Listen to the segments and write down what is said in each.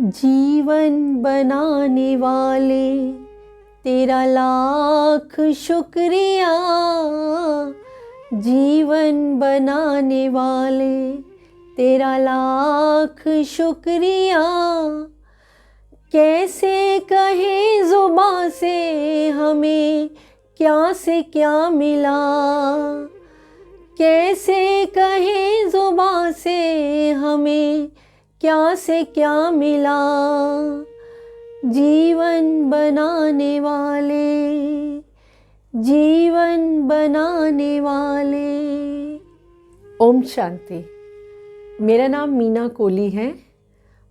जीवन बनाने वाले तेरा लाख शुक्रिया। जीवन बनाने वाले तेरा लाख शुक्रिया। कैसे कहे ज़ुबां से हमें क्या से क्या मिला। कैसे कहे ज़ुबां से हमें क्या से क्या मिला। जीवन बनाने वाले, जीवन बनाने वाले। ओम शांति। मेरा नाम मीना कोहली है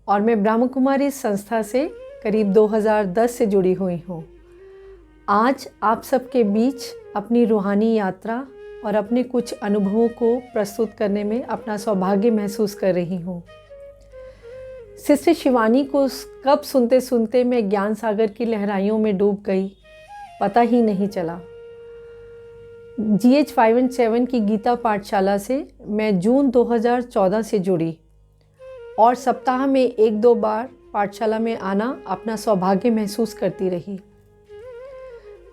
और मैं ब्रह्म कुमारी संस्था से करीब 2010 से जुड़ी हुई हूँ। आज आप सबके बीच अपनी रूहानी यात्रा और अपने कुछ अनुभवों को प्रस्तुत करने में अपना सौभाग्य महसूस कर रही हूँ। सिस्टर शिवानी को कब सुनते सुनते मैं ज्ञान सागर की लहराइयों में डूब गई, पता ही नहीं चला। GH 517 की गीता पाठशाला से मैं जून 2014 से जुड़ी और सप्ताह में 1-2 बार पाठशाला में आना अपना सौभाग्य महसूस करती रही।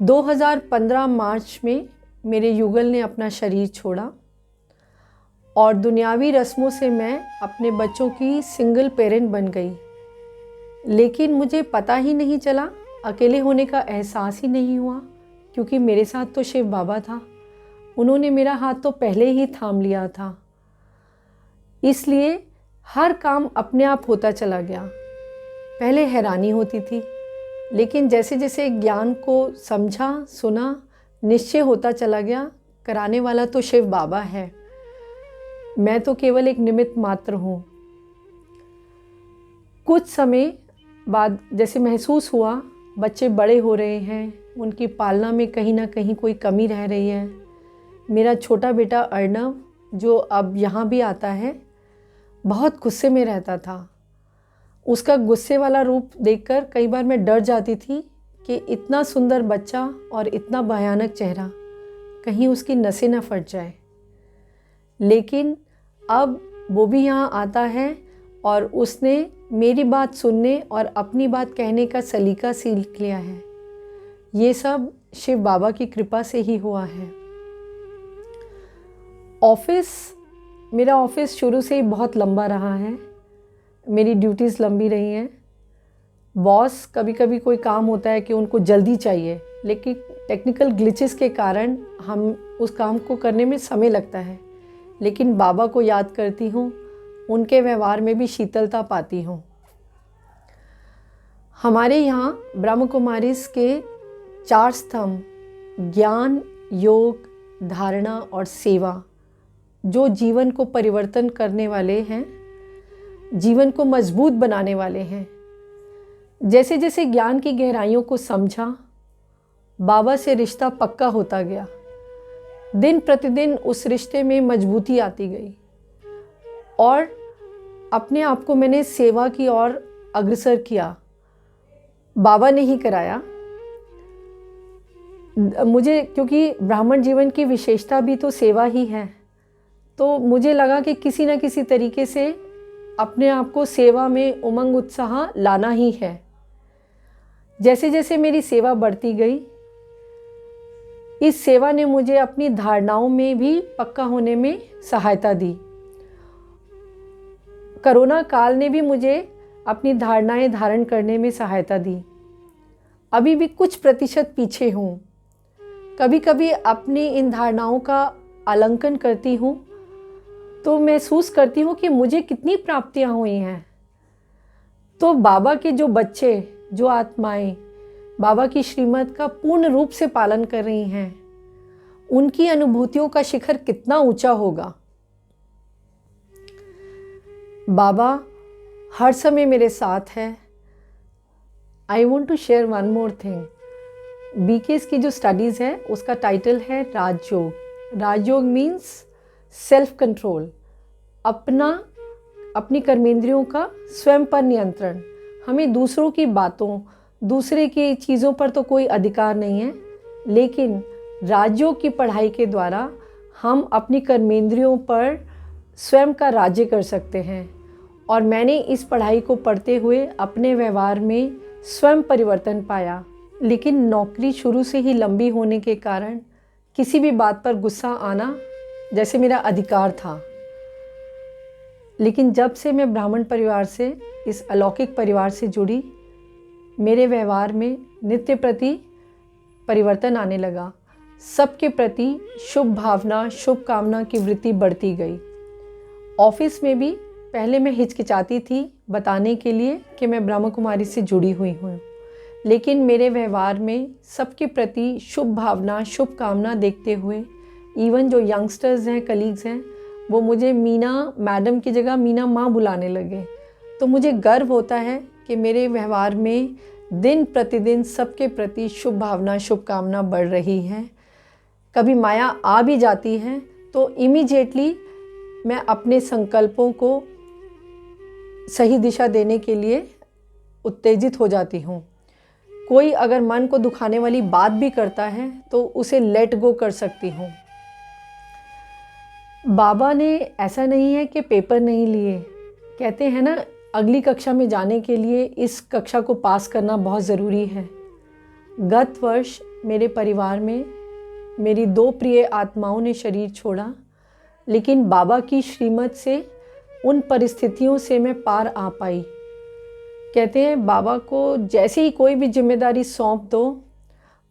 2015 मार्च में मेरे युगल ने अपना शरीर छोड़ा और दुनियावी रस्मों से मैं अपने बच्चों की सिंगल पेरेंट बन गई। लेकिन मुझे पता ही नहीं चला, अकेले होने का एहसास ही नहीं हुआ, क्योंकि मेरे साथ तो शिव बाबा था। उन्होंने मेरा हाथ तो पहले ही थाम लिया था, इसलिए हर काम अपने आप होता चला गया। पहले हैरानी होती थी, लेकिन जैसे जैसे ज्ञान को समझा सुना, निश्चय होता चला गया, कराने वाला तो शिव बाबा है, मैं तो केवल एक निमित्त मात्र हूँ। कुछ समय बाद जैसे महसूस हुआ बच्चे बड़े हो रहे हैं, उनकी पालना में कहीं ना कहीं कोई कमी रह रही है। मेरा छोटा बेटा अर्णव, जो अब यहाँ भी आता है, बहुत गुस्से में रहता था। उसका गुस्से वाला रूप देखकर कई बार मैं डर जाती थी कि इतना सुंदर बच्चा और इतना भयानक चेहरा, कहीं उसकी नसें न फट जाए। लेकिन अब वो भी यहाँ आता है और उसने मेरी बात सुनने और अपनी बात कहने का सलीका सीख लिया है। ये सब शिव बाबा की कृपा से ही हुआ है। मेरा ऑफिस शुरू से ही बहुत लंबा रहा है, मेरी ड्यूटीज़ लंबी रही हैं। बॉस कभी कभी कोई काम होता है कि उनको जल्दी चाहिए, लेकिन टेक्निकल ग्लिचेस के कारण हम उस काम को करने में समय लगता है। लेकिन बाबा को याद करती हूँ, उनके व्यवहार में भी शीतलता पाती हूँ। हमारे यहाँ ब्रह्म कुमारीज़ के 4 स्तंभ ज्ञान, योग, धारणा और सेवा, जो जीवन को परिवर्तन करने वाले हैं, जीवन को मजबूत बनाने वाले हैं। जैसे जैसे ज्ञान की गहराइयों को समझा, बाबा से रिश्ता पक्का होता गया। दिन प्रतिदिन उस रिश्ते में मजबूती आती गई और अपने आप को मैंने सेवा की ओर अग्रसर किया। बाबा ने ही कराया मुझे, क्योंकि ब्राह्मण जीवन की विशेषता भी तो सेवा ही है। तो मुझे लगा कि किसी न किसी तरीके से अपने आप को सेवा में उमंग उत्साह लाना ही है। जैसे जैसे मेरी सेवा बढ़ती गई, इस सेवा ने मुझे अपनी धारणाओं में भी पक्का होने में सहायता दी। कोरोना काल ने भी मुझे अपनी धारणाएं धारण करने में सहायता दी। अभी भी कुछ प्रतिशत पीछे हूँ। कभी कभी अपनी इन धारणाओं का आलंकन करती हूँ तो महसूस करती हूँ कि मुझे कितनी प्राप्तियाँ हुई हैं। तो बाबा के जो बच्चे, जो आत्माएं बाबा की श्रीमत का पूर्ण रूप से पालन कर रही हैं, उनकी अनुभूतियों का शिखर कितना ऊंचा होगा। बाबा हर समय मेरे साथ है। I want to share one more thing. BKS की जो स्टडीज़ है उसका टाइटल है Rajyoga. Rajyoga means self control, अपनी कर्मेंद्रियों का स्वयं पर नियंत्रण। हमें दूसरों की बातों, दूसरे की चीज़ों पर तो कोई अधिकार नहीं है, लेकिन राजयोग की पढ़ाई के द्वारा हम अपनी कर्मेंद्रियों पर स्वयं का राज्य कर सकते हैं और मैंने इस पढ़ाई को पढ़ते हुए अपने व्यवहार में स्वयं परिवर्तन पाया। लेकिन नौकरी शुरू से ही लंबी होने के कारण किसी भी बात पर गुस्सा आना जैसे मेरा अधिकार था। लेकिन जब से मैं ब्राह्मण परिवार से, इस अलौकिक परिवार से जुड़ी, मेरे व्यवहार में नित्य प्रति परिवर्तन आने लगा। सबके प्रति शुभ भावना, शुभ कामना की वृत्ति बढ़ती गई। ऑफिस में भी पहले मैं हिचकिचाती थी बताने के लिए कि मैं ब्रह्म कुमारी से जुड़ी हुई हूँ, लेकिन मेरे व्यवहार में सबके प्रति शुभ भावना, शुभ कामना देखते हुए इवन जो यंगस्टर्स हैं, कलीग्स हैं, वो मुझे मीना मैडम की जगह मीना माँ बुलाने लगे। तो मुझे गर्व होता है कि मेरे व्यवहार में दिन प्रतिदिन सबके प्रति शुभ भावना, शुभ कामना बढ़ रही है। कभी माया आ भी जाती है तो इमीडिएटली मैं अपने संकल्पों को सही दिशा देने के लिए उत्तेजित हो जाती हूँ। कोई अगर मन को दुखाने वाली बात भी करता है तो उसे लेट गो कर सकती हूँ। बाबा ने ऐसा नहीं है कि पेपर नहीं लिए। कहते हैं ना, अगली कक्षा में जाने के लिए इस कक्षा को पास करना बहुत ज़रूरी है। गत वर्ष मेरे परिवार में मेरी 2 प्रिय आत्माओं ने शरीर छोड़ा, लेकिन बाबा की श्रीमत से उन परिस्थितियों से मैं पार आ पाई। कहते हैं बाबा को जैसे ही कोई भी जिम्मेदारी सौंप दो,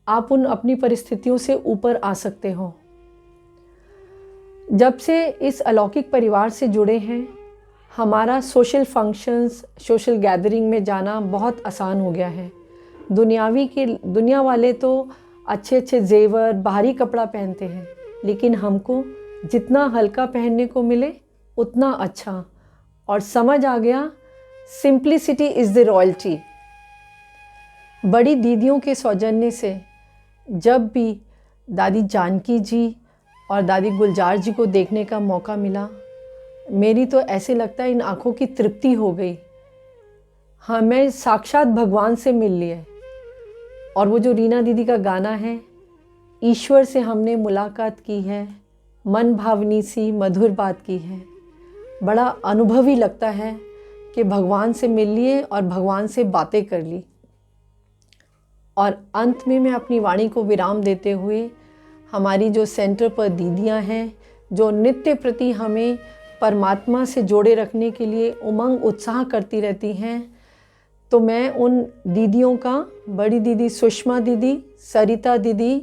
आप उन अपनी परिस्थितियों से ऊपर आ सकते हो। जब से इस अलौकिक परिवार से जुड़े हैं, हमारा सोशल फंक्शंस, सोशल गैदरिंग में जाना बहुत आसान हो गया है। दुनिया वाले तो अच्छे अच्छे जेवर, बाहरी कपड़ा पहनते हैं, लेकिन हमको जितना हल्का पहनने को मिले उतना अच्छा। और समझ आ गया, सिंप्लिसिटी इज़ द रॉयल्टी। बड़ी दीदियों के सौजन्य से जब भी दादी जानकी जी और दादी गुलजार जी को देखने का मौका मिला, मेरी तो ऐसे लगता है इन आँखों की तृप्ति हो गई। हाँ, मैं साक्षात भगवान से मिल लिए। और वो जो रीना दीदी का गाना है, ईश्वर से हमने मुलाकात की है, मन भावनी सी मधुर बात की है, बड़ा अनुभवी लगता है कि भगवान से मिल लिए और भगवान से बातें कर ली। और अंत में मैं अपनी वाणी को विराम देते हुए हमारी जो सेंटर पर दीदियां हैं, जो नित्य प्रति हमें परमात्मा से जोड़े रखने के लिए उमंग उत्साह करती रहती हैं, तो मैं उन दीदियों का, बड़ी दीदी सुषमा दीदी, सरिता दीदी,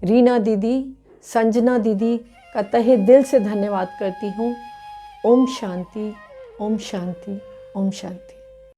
रीना दीदी, संजना दीदी का तहे दिल से धन्यवाद करती हूँ। ओम शांति, ओम शांति, ओम शांति।